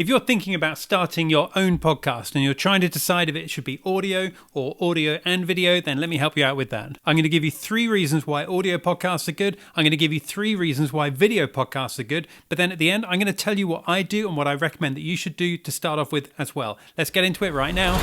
If you're thinking about starting your own podcast and you're trying to decide if it should be audio or audio and video, then let me help you out with that. I'm going to give you 3 reasons why audio podcasts are good. I'm going to give you 3 reasons why video podcasts are good. But then at the end, I'm going to tell you what I do and what I recommend that you should do to start off with as well. Let's get into it right now.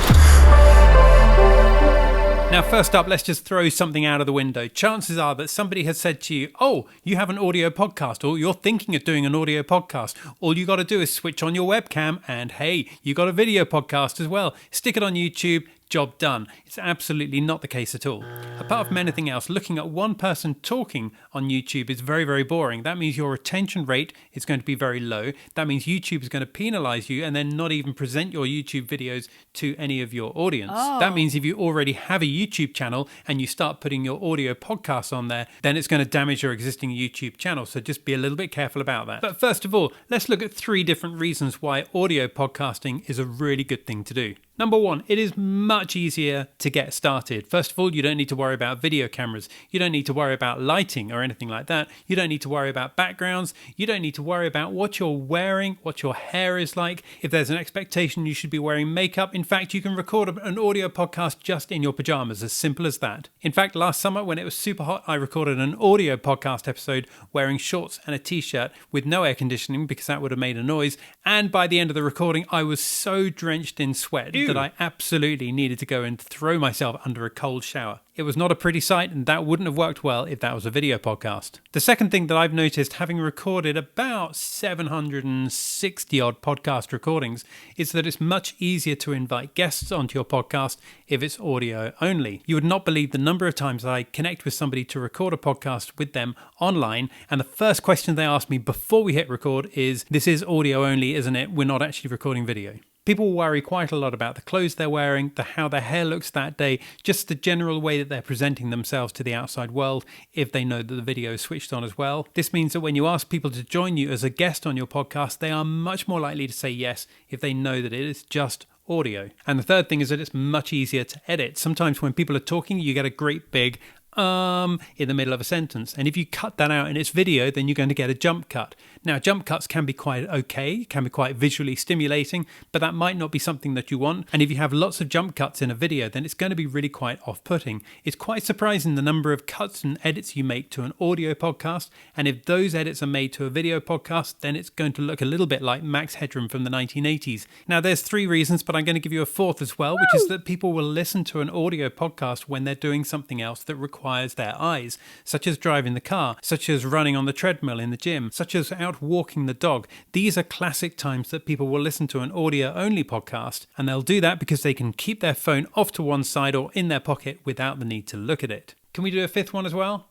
Now, first up, let's just throw something out of the window. Chances are that somebody has said to you, oh, you have an audio podcast, or you're thinking of doing an audio podcast. All you got to do is switch on your webcam and hey, you got a video podcast as well. Stick it on YouTube. Job done. It's absolutely not the case at all. Apart from anything else, looking at one person talking on YouTube is very, very boring. That means your retention rate is going to be very low. That means YouTube is going to penalize you and then not even present your YouTube videos to any of your audience. That means if you already have a YouTube channel and you start putting your audio podcasts on there, then it's going to damage your existing YouTube channel. So just be a little bit careful about that. But first of all, let's look at 3 different reasons why audio podcasting is a really good thing to do. Number 1, it is much easier to get started. First of all, you don't need to worry about video cameras. You don't need to worry about lighting or anything like that. You don't need to worry about backgrounds. You don't need to worry about what you're wearing, what your hair is like. If there's an expectation you should be wearing makeup, in fact, you can record an audio podcast just in your pajamas, as simple as that. In fact, last summer when it was super hot, I recorded an audio podcast episode wearing shorts and a t-shirt with no air conditioning because that would have made a noise. And by the end of the recording, I was so drenched in sweat that I absolutely needed to go and throw myself under a cold shower. It was not a pretty sight, and that wouldn't have worked well if that was a video podcast. The second thing that I've noticed, having recorded about 760 odd podcast recordings, is that it's much easier to invite guests onto your podcast if it's audio only. You would not believe the number of times that I connect with somebody to record a podcast with them online, and the first question they ask me before we hit record is, "This is audio only, isn't it? We're not actually recording video." People worry quite a lot about the clothes they're wearing, how their hair looks that day, just the general way that they're presenting themselves to the outside world if they know that the video is switched on as well. This means that when you ask people to join you as a guest on your podcast, they are much more likely to say yes if they know that it is just audio. And the third thing is that it's much easier to edit. Sometimes when people are talking, you get a great big in the middle of a sentence. And if you cut that out in its video, then you're going to get a jump cut. Now, jump cuts can be quite okay, can be quite visually stimulating, but that might not be something that you want. And if you have lots of jump cuts in a video, then it's going to be really quite off-putting. It's quite surprising the number of cuts and edits you make to an audio podcast. And if those edits are made to a video podcast, then it's going to look a little bit like Max Headroom from the 1980s. Now, there's 3 reasons, but I'm going to give you a 4th as well, which is that people will listen to an audio podcast when they're doing something else that requires their eyes, such as driving the car, such as running on the treadmill in the gym, such as out walking the dog. These are classic times that people will listen to an audio-only podcast, and they'll do that because they can keep their phone off to one side or in their pocket without the need to look at it. Can we do a 5th one as well?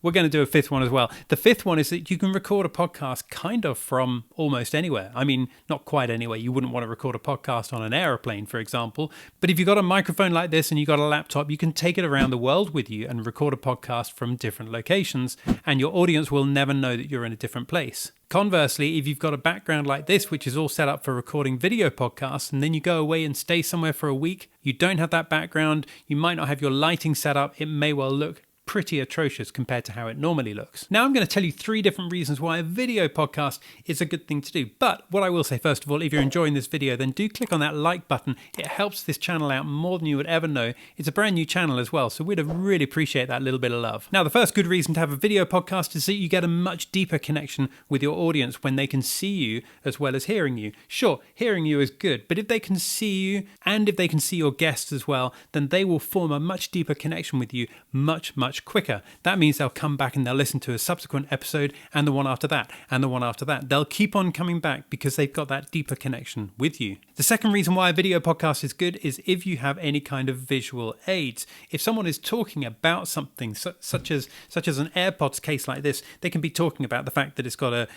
We're going to do a 5th one as well. The 5th one is that you can record a podcast kind of from almost anywhere. I mean, not quite anywhere. You wouldn't want to record a podcast on an aeroplane, for example. But if you've got a microphone like this and you've got a laptop, you can take it around the world with you and record a podcast from different locations, and your audience will never know that you're in a different place. Conversely, if you've got a background like this, which is all set up for recording video podcasts, and then you go away and stay somewhere for a week, you don't have that background, you might not have your lighting set up, it may well look pretty atrocious compared to how it normally looks. Now I'm going to tell you 3 different reasons why a video podcast is a good thing to do. But what I will say first of all, if you're enjoying this video, then do click on that like button. It helps this channel out more than you would ever know. It's a brand new channel as well, so we'd really appreciate that little bit of love. Now the first good reason to have a video podcast is that you get a much deeper connection with your audience when they can see you as well as hearing you. Sure, hearing you is good, but if they can see you and if they can see your guests as well, then they will form a much deeper connection with you much quicker. That means they'll come back and they'll listen to a subsequent episode and the one after that and the one after that. They'll keep on coming back because they've got that deeper connection with you. The second reason why a video podcast is good is if you have any kind of visual aids. If someone is talking about something such as an AirPods case like this, they can be talking about the fact that it's got a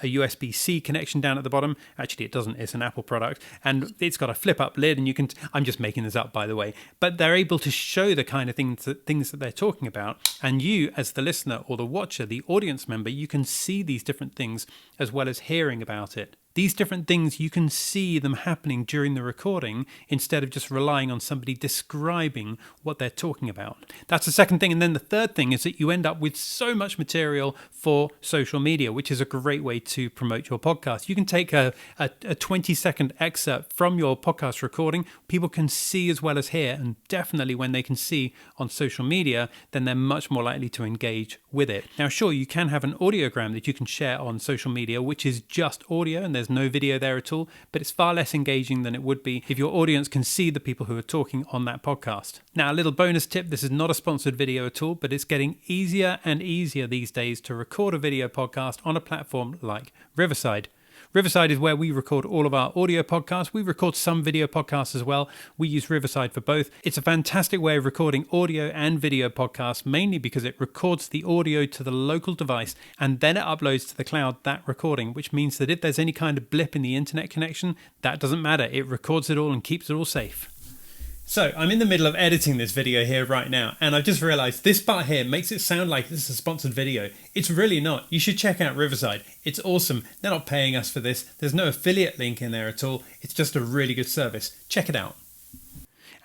USB-C connection down at the bottom. Actually, it doesn't. It's an Apple product. And it's got a flip-up lid, and you can... I'm just making this up, by the way. But they're able to show the kind of things that they're talking about. And you, as the listener or the watcher, the audience member, you can see these different things as well as hearing about it. These different things, you can see them happening during the recording instead of just relying on somebody describing what they're talking about. That's the second thing. And then the third thing is that you end up with so much material for social media, which is a great way to promote your podcast. You can take a 20-second excerpt from your podcast recording. People can see as well as hear, and definitely when they can see on social media, then they're much more likely to engage with it. Now, sure, you can have an audiogram that you can share on social media, which is just audio and there's no video there at all, but it's far less engaging than it would be if your audience can see the people who are talking on that podcast. Now, a little bonus tip, this is not a sponsored video at all, but it's getting easier and easier these days to record a video podcast on a platform like Riverside. Riverside is where we record all of our audio podcasts. We record some video podcasts as well. We use Riverside for both. It's a fantastic way of recording audio and video podcasts, mainly because it records the audio to the local device and then it uploads to the cloud that recording, which means that if there's any kind of blip in the internet connection, that doesn't matter. It records it all and keeps it all safe. So I'm in the middle of editing this video here right now, and I've just realized this part here makes it sound like this is a sponsored video. It's really not. You should check out Riverside. It's awesome. They're not paying us for this. There's no affiliate link in there at all. It's just a really good service. Check it out.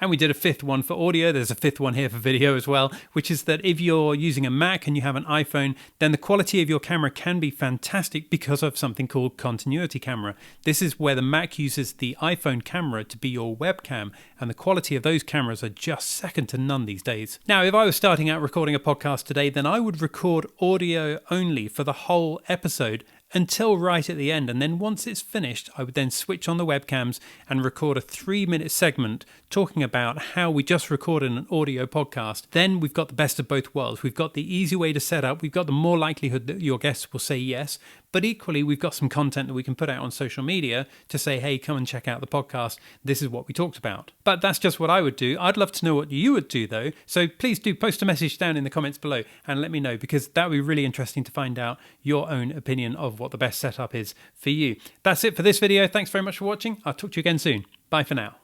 And we did a fifth one for audio. There's a fifth one here for video as well, which is that if you're using a Mac and you have an iPhone, then the quality of your camera can be fantastic because of something called continuity camera. This is where the Mac uses the iPhone camera to be your webcam, and the quality of those cameras are just second to none these days. Now, if I was starting out recording a podcast today, then I would record audio only for the whole episode until right at the end, and then once it's finished, I would then switch on the webcams and record a 3-minute segment talking about how we just recorded an audio podcast. Then we've got the best of both worlds. We've got the easy way to set up, we've got the more likelihood that your guests will say yes, but equally we've got some content that we can put out on social media to say, hey, come and check out the podcast, this is what we talked about. But that's just what I would do. I'd love to know what you would do though, so please do post a message down in the comments below and let me know, because that would be really interesting to find out your own opinion of what the best setup is for you. That's it for this video. Thanks very much for watching. I'll talk to you again soon. Bye for now.